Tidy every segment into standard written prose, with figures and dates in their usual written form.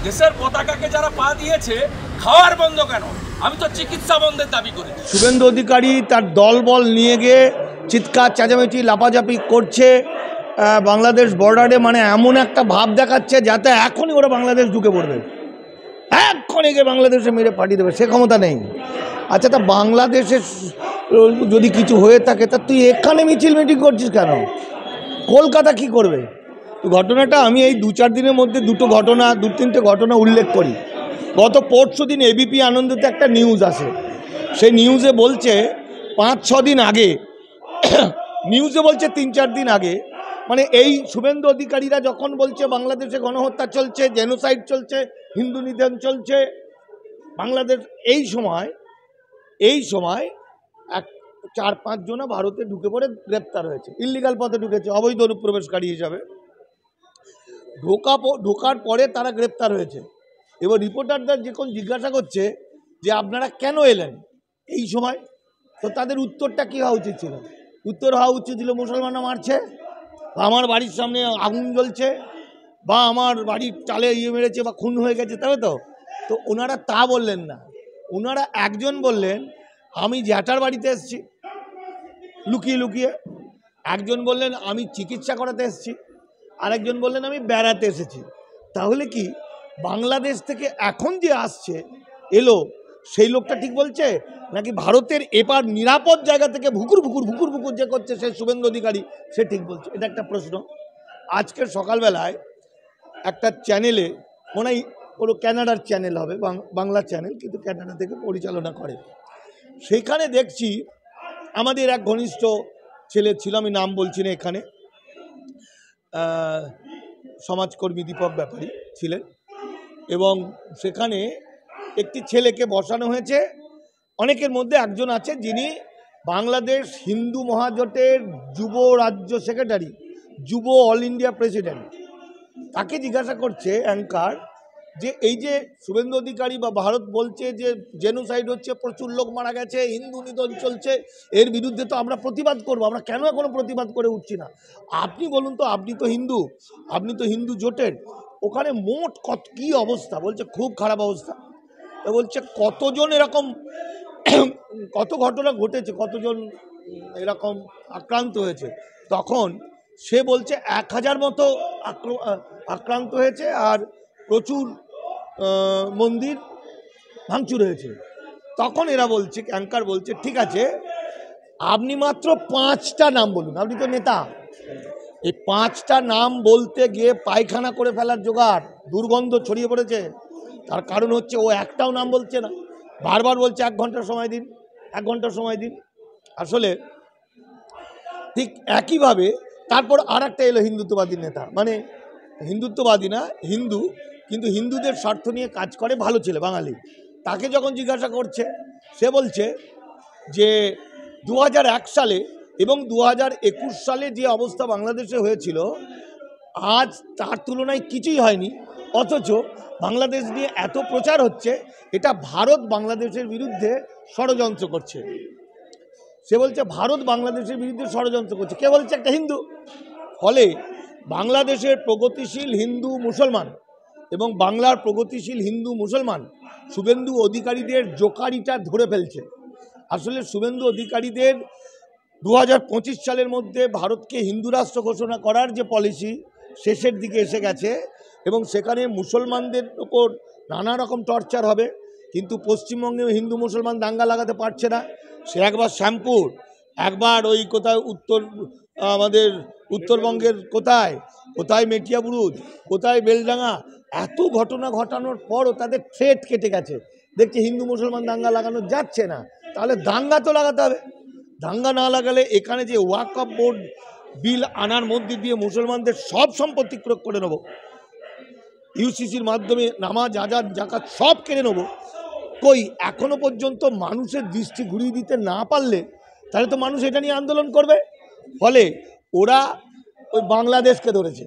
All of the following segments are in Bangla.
দেশের পতাকাকে যারা পা দিয়েছে খাওয়ার বন্ধ কেন? আমি তো চিকিৎসা বন্ধের দাবি করি। শুভেন্দু অধিকারী তার দলবল নিয়ে গিয়ে চিৎকার চেঁচামেচি লাপাঝাপি করছে বাংলাদেশ বর্ডারে, মানে এমন একটা ভাব দেখাচ্ছে যাতে এখনই ওরা বাংলাদেশ ঢুকে পড়বে, এক্ষণে গিয়ে বাংলাদেশে মেরে পাঠিয়ে দেবে, সে ক্ষমতা নেই। আচ্ছা, তা বাংলাদেশে যদি কিছু হয়ে থাকে তা তুই এখানে মিছিল মিটিং করছিস কেন? কলকাতা কি করবে? ঘটনাটা আমি এই 2-4 দিনের মধ্যে দু তিনটে ঘটনা উল্লেখ করি। গত পরশু দিন এবিপি আনন্দতে একটা নিউজ আসে, সেই নিউজে বলছে 5-6 দিন আগে, নিউজে বলছে 3-4 দিন আগে, মানে এই শুভেন্দু অধিকারীরা যখন বলছে বাংলাদেশে গণহত্যা চলছে, জেনোসাইড চলছে, হিন্দু নিধন চলছে বাংলাদেশ, এই সময় 4-5 জনা ভারতে ঢুকে পড়ে গ্রেপ্তার হয়েছে, ইল্লিগাল পথে ঢুকেছে, অবৈধ অনুপ্রবেশকারী হিসাবে ঢোকার পরে তারা গ্রেপ্তার হয়েছে। এবার রিপোর্টারদের যখন জিজ্ঞাসা করছে যে আপনারা কেন এলেন এই সময়, তো তাদের উত্তরটা কী হওয়া উচিত ছিল? উত্তর হওয়া উচিত ছিল মুসলমানরা মারছে, বা আমার বাড়ির সামনে আগুন জ্বলছে, বা আমার বাড়ির চালে মেরেছে, বা খুন হয়ে গেছে, তবে তো ওনারা তা বললেন না। ওনারা একজন বললেন আমি জ্যাঠার বাড়িতে এসেছি লুকিয়ে লুকিয়ে, একজন বললেন আমি চিকিৎসা করাতে এসেছি, আরেকজন বললেন আমি বেড়াতে এসেছি। তাহলে কি বাংলাদেশ থেকে এখন যে আসছে এলো সেই লোকটা ঠিক বলছে, নাকি ভারতের এপার নিরাপদ জায়গা থেকে ভুকুর ভুকুর যে করছে সে শুভেন্দু অধিকারী সে ঠিক বলছে? এটা একটা প্রশ্ন। আজকের সকালবেলায় একটা চ্যানেলে, মনে হয় কোনো ক্যানাডার চ্যানেল হবে, বাংলা চ্যানেল, কিন্তু ক্যানাডা থেকে পরিচালনা করে, সেইখানে দেখছি আমাদের এক ঘনিষ্ঠ ছেলে ছিল, আমি নাম বলছি না এখানে, সমাজকর্মী দীপক ব্যাপারী ছিলেন, এবং সেখানে একটি ছেলেকে বসানো হয়েছে। অনেকের মধ্যে একজন আছে যিনি বাংলাদেশ হিন্দু মহাজোটের যুব রাজ্য সেক্রেটারি, যুব অল ইন্ডিয়া প্রেসিডেন্ট। তাকে জিজ্ঞাসা করছে অ্যাঙ্কার যে এই যে শুভেন্দু অধিকারী বা ভারত বলছে যে জেনোসাইড হচ্ছে, প্রচুর লোক মারা গেছে, হিন্দু নিধন চলছে, এর বিরুদ্ধে তো আমরা প্রতিবাদ করব, আমরা কেন এখনো প্রতিবাদ করে উঠছি না? আপনি বলুন তো, আপনি তো হিন্দু জোটের, ওখানে মোট কী অবস্থা? বলছে খুব খারাপ অবস্থা। তো বলছে কতজন এরকম, কত ঘটনা ঘটেছে, কতজন এরকম আক্রান্ত হয়েছে? তখন সে বলছে 1000 মতো আক্রান্ত হয়েছে, আর প্রচুর মন্দির ভাঙচুর হয়েছে। তখন এরা বলছে, অ্যাঙ্কার বলছে ঠিক আছে আপনি মাত্র 5টা নাম বলুন, আপনি তো নেতা, এই 5টা নাম বলতে গিয়ে পায়খানা করে ফেলার জোগাড়, দুর্গন্ধ ছড়িয়ে পড়েছে। তার কারণ হচ্ছে ও একটাও নাম বলছে না, বারবার বলছে 1 ঘন্টা সময় দিন, 1 ঘন্টা সময় দিন। আসলে ঠিক একইভাবে তারপর আর একটা এলো হিন্দুত্ববাদী নেতা, মানে হিন্দুত্ববাদী না, হিন্দু, কিন্তু হিন্দুদের স্বার্থ নিয়ে কাজ করে, ভালো ছেলে বাঙালি। তাকে যখন জিজ্ঞাসা করছে সে বলছে যে 2001 সালে এবং 2021 সালে যে অবস্থা বাংলাদেশে হয়েছিল আজ তার তুলনায় কিছুই হয়নি, অথচ বাংলাদেশ নিয়ে এত প্রচার হচ্ছে, এটা ভারত বাংলাদেশের বিরুদ্ধে ষড়যন্ত্র করছে। সে বলছে ভারত বাংলাদেশের বিরুদ্ধে ষড়যন্ত্র করছে, কে বলছে? একটা হিন্দু। ফলে বাংলাদেশের প্রগতিশীল হিন্দু মুসলমান এবং বাংলার প্রগতিশীল হিন্দু মুসলমান শুভেন্দু অধিকারীদের জোকারিটা ধরে ফেলছে। আসলে শুভেন্দু অধিকারীদের 2025 সালের মধ্যে ভারতকে হিন্দু রাষ্ট্র ঘোষণা করার যে পলিসি শেষের দিকে এসে গেছে, এবং সেখানে মুসলমানদের ওপর নানা রকম টর্চার হবে, কিন্তু পশ্চিমবঙ্গে হিন্দু মুসলমান দাঙ্গা লাগাতে পারছে না। সে একবার শ্যামপুর, একবার ওই কোথায় আমাদের উত্তরবঙ্গের কোথায় মেটিয়াবুরুজ, কোথায় বেলডাঙ্গা, এত ঘটনা ঘটানোর পরও তাদের থ্রেট কেটে গেছে, দেখছে হিন্দু মুসলমান দাঙ্গা লাগানো যাচ্ছে না, তাহলে দাঙ্গা তো লাগাতে হবে। দাঙ্গা না লাগালে এখানে যে ওয়াকফ বোর্ড বিল আনার মধ্যে দিয়ে মুসলমানদের সব সম্পত্তি প্রয়োগ করে নেব, ইউসিসির মাধ্যমে নামাজ আজাদ জাকাত সব কেড়ে নেব, কই এখনো পর্যন্ত মানুষের দৃষ্টি ঘুরিয়ে দিতে না পারলে তাহলে তো মানুষ এটা নিয়ে আন্দোলন করবে। ফলে ওরা ওই বাংলাদেশকে ধরেছে,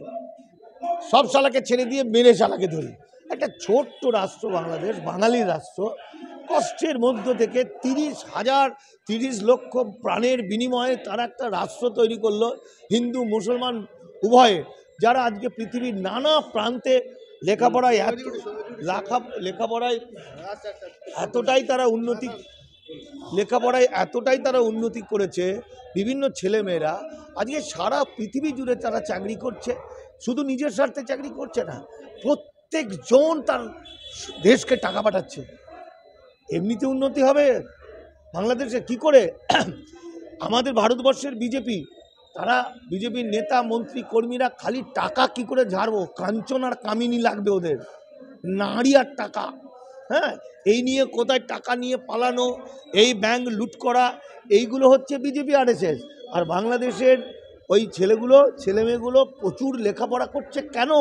সব শালাকে ছেড়ে দিয়ে মেরে শালাকে ধরি। একটা ছোট্ট রাষ্ট্র বাংলাদেশ, বাঙালির রাষ্ট্র, কষ্টের মধ্য থেকে 30 লক্ষ প্রাণের বিনিময়ে তারা একটা রাষ্ট্র তৈরি করলো, হিন্দু মুসলমান উভয়ে, যারা আজকে পৃথিবীর নানা প্রান্তে লেখাপড়ায় এতটাই তারা উন্নতি এতটাই তারা উন্নতি করেছে, বিভিন্ন ছেলেমেয়েরা আজকে সারা পৃথিবী জুড়ে তারা চাকরি করছে। শুধু নিজের স্বার্থে চাকরি করছে না, প্রত্যেকজন তার দেশকে টাকা পাঠাচ্ছে। এমনিতে উন্নতি হবে বাংলাদেশে কি করে? আমাদের ভারতবর্ষের বিজেপি, তারা বিজেপির নেতা মন্ত্রী কর্মীরা খালি টাকা কি করে ঝাড়বো, কাঞ্চন আর কামিনী লাগবে ওদের, নারী আর টাকা। হ্যাঁ, এই নিয়ে কোথায় টাকা নিয়ে পালানো, এই ব্যাংক লুট করা, এইগুলো হচ্ছে বিজেপি আরএসএস। আর বাংলাদেশের ওই ছেলেমেয়েগুলো প্রচুর লেখাপড়া করছে। কেন?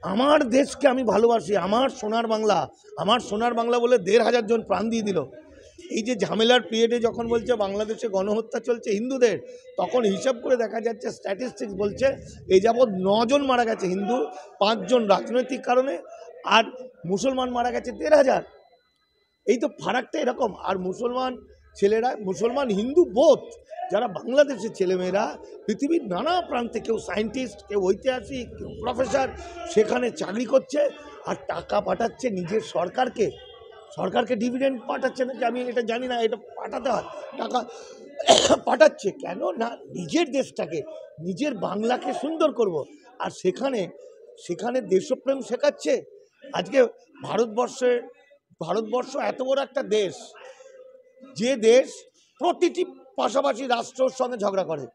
আমার দেশকে আমি ভালোবাসি, আমার সোনার বাংলা বলে ১৫০০ জন প্রাণ দিয়ে দিল। এই যে ঝামেলার পিরিয়ডে যখন বলছে বাংলাদেশে গণহত্যা চলছে হিন্দুদের, তখন হিসাব করে দেখা যাচ্ছে, স্ট্যাটিস্টিক্স বলছে এই যাবৎ ৯ জন মারা গেছে হিন্দু, ৫ জন রাজনৈতিক কারণে, আর মুসলমান মারা গেছে ১৫০০। এই তো ফারাকটা এরকম। আর মুসলমান ছেলেরা, মুসলমান হিন্দু বোধ যারা বাংলাদেশের ছেলেমেয়েরা পৃথিবীর নানা প্রান্তে, কেউ সায়েন্টিস্ট, কেউ ঐতিহাসিক, কেউ প্রফেসর, সেখানে চাকরি করছে আর টাকা পাঠাচ্ছে নিজের সরকারকে ডিভিডেন্ড পাঠাচ্ছে না, যে আমি এটা জানি না, এটা পাঠাতে হয়, টাকা পাঠাচ্ছে। কেন না? নিজের দেশটাকে, নিজের বাংলাকে সুন্দর করব। আর সেখানে দেশপ্রেম শেখাচ্ছে। আজকে ভারতবর্ষ এত বড় একটা দেশ, যে দেশ প্রতিটি পাশাপাশি রাষ্ট্রের সঙ্গে ঝগড়া করে,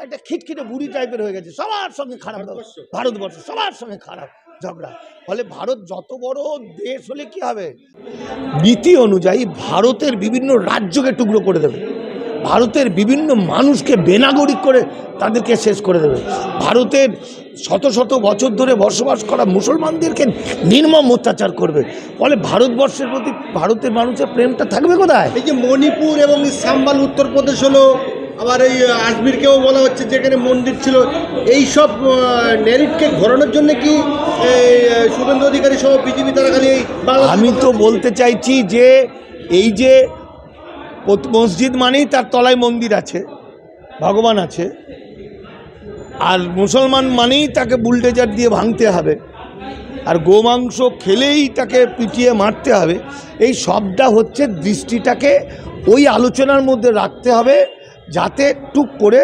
একটা খিটখিটে বুড়ি টাইপের হয়ে গেছে, সবার সঙ্গে খারাপ। ভারতবর্ষ সবার সঙ্গে খারাপ ঝগড়া। ফলে ভারত যত বড় দেশ হলে কি হবে, নীতি অনুযায়ী ভারতের বিভিন্ন রাজ্যকে টুকরো করে দেবে, ভারতের বিভিন্ন মানুষকে বেনাগরিক করে তাদেরকে শেষ করে দেবে, ভারতের শত শত বছর ধরে বসবাস করা মুসলমানদেরকে নির্মম অত্যাচার করবে। ফলে ভারতবর্ষের প্রতি ভারতের মানুষের প্রেমটা থাকবে কোথায়? এই যে মণিপুর এবং সাম্বাল উত্তরপ্রদেশ হলো, আবার এই আজমিরকেও বলা হচ্ছে যেখানে মন্দির ছিল, এই সব ন্যারেটিভকে ঘোরানোর জন্য কি শুভেন্দু অধিকারী সহ বিজেপি তারা খালি আমি তো বলতে চাইছি যে এই যে মসজিদ মানেই তার তলায় মন্দির আছে, ভগবান আছে, আর মুসলমান মানেই তাকে বুলডোজার দিয়ে ভাঙতে হবে, আর গোমাংস খেলেই তাকে পিটিয়ে মারতে হবে। এই সবটা হচ্ছে দৃষ্টিটাকে ওই আলোচনার মধ্যে রাখতে হবে, যাতে টুক করে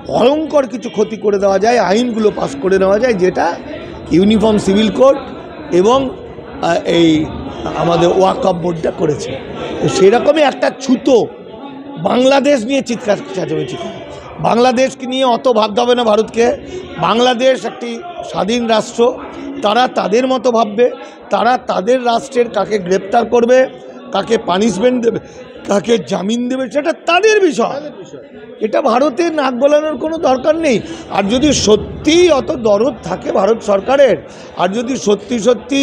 ভয়ঙ্কর কিছু ক্ষতি করে দেওয়া যায়, আইনগুলো পাস করে নেওয়া যায়, যেটা ইউনিফর্ম সিভিল কোড এবং এই আমাদের ওয়াকফ বোর্ডটা করেছে। তো সেরকমই একটা ছুতো বাংলাদেশ নিয়ে চিৎকার চেঁচামেচি করে, বাংলাদেশকে নিয়ে অত ভাবতে হবে না ভারতকে। বাংলাদেশ একটি স্বাধীন রাষ্ট্র, তারা তাদের মতো ভাববে, তারা তাদের রাষ্ট্রের কাকে গ্রেপ্তার করবে, কাকে পানিশমেন্ট দেবে, কাকে জামিন দেবে, সেটা তাদের বিষয়। এটা ভারতের নাক গলানোর কোনো দরকার নেই। আর যদি সত্যিই অত দরদ থাকে ভারত সরকারের, আর যদি সত্যি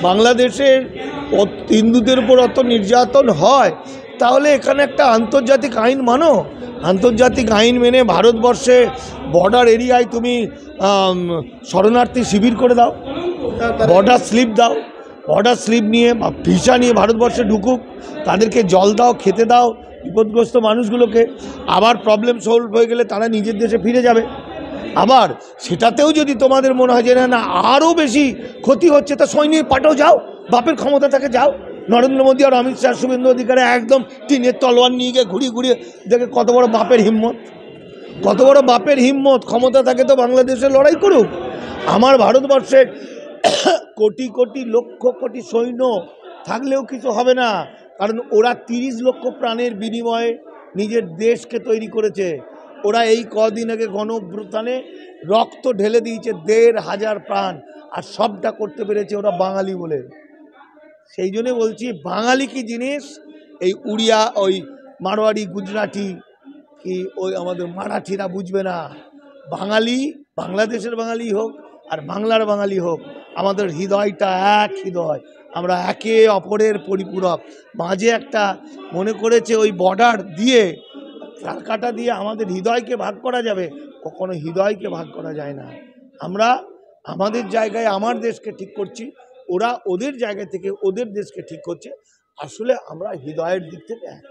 বাংলাদেশের হিন্দুদের উপর অত নির্যাতন হয়, তাহলে এখানে একটা আন্তর্জাতিক আইন মানো। আন্তর্জাতিক আইন মেনে ভারতবর্ষে বর্ডার এরিয়ায় তুমি শরণার্থী শিবির করে দাও, বর্ডার স্লিপ দাও, বর্ডার স্লিপ নিয়ে বা ভিসা নিয়ে ভারতবর্ষে ঢুকুক, তাদেরকে জল দাও, খেতে দাও বিপদগ্রস্ত মানুষগুলোকে। আবার প্রবলেম সলভ হয়ে গেলে তারা নিজের দেশে ফিরে যাবে। আবার সেটাতেও যদি তোমাদের মনে হয় যে না আরও বেশি ক্ষতি হচ্ছে, তা সৈনিক পাঠাও, যাও, বাপের ক্ষমতা থাকে যাও। নরেন্দ্র মোদী আর অমিত শাহ, শুভেন্দু অধিকারী একদম টিনের তলোয়ার নিয়ে গিয়ে ঘুরিয়ে দেখে কত বড় বাপের হিম্মত, ক্ষমতা থাকে তো বাংলাদেশে লড়াই করুক। আমার ভারতবর্ষের কোটি কোটি লক্ষ কোটি সৈন্য থাকলেও কিছু হবে না, কারণ ওরা 30 লক্ষ প্রাণের বিনিময়ে নিজের দেশকে তৈরি করেছে। ওরা এই কদিন আগে গণঅভ্যুত্থানে রক্ত ঢেলে দিয়েছে ১৫০০ প্রাণ, আর সবটা করতে পেরেছে ওরা বাঙালি বলে। সেই জন্যে বলছি, বাঙালি কি জিনিস এই উড়িয়া, ওই মারোয়াড়ি, গুজরাটি কি ওই আমাদের মারাঠিরা বুঝবে না। বাঙালি, বাংলাদেশের বাঙালি হোক আর বাংলার বাঙালি হোক, আমাদের হৃদয়টা এক হৃদয়, আমরা একে অপরের পরিপূরক। মাঝে একটা মনে করেছে ওই বর্ডার দিয়ে, কাটা দিয়ে আমাদের হৃদয়কে ভাগ করা যাবে, কখনো হৃদয়কে ভাগ করা যায় না। আমরা আমাদের জায়গায় আমার দেশকে ঠিক করছি, ওরা ওদের জায়গা থেকে ওদের দেশকে ঠিক করছে। আসলে আমরা হৃদয়ের দিক থেকে এক।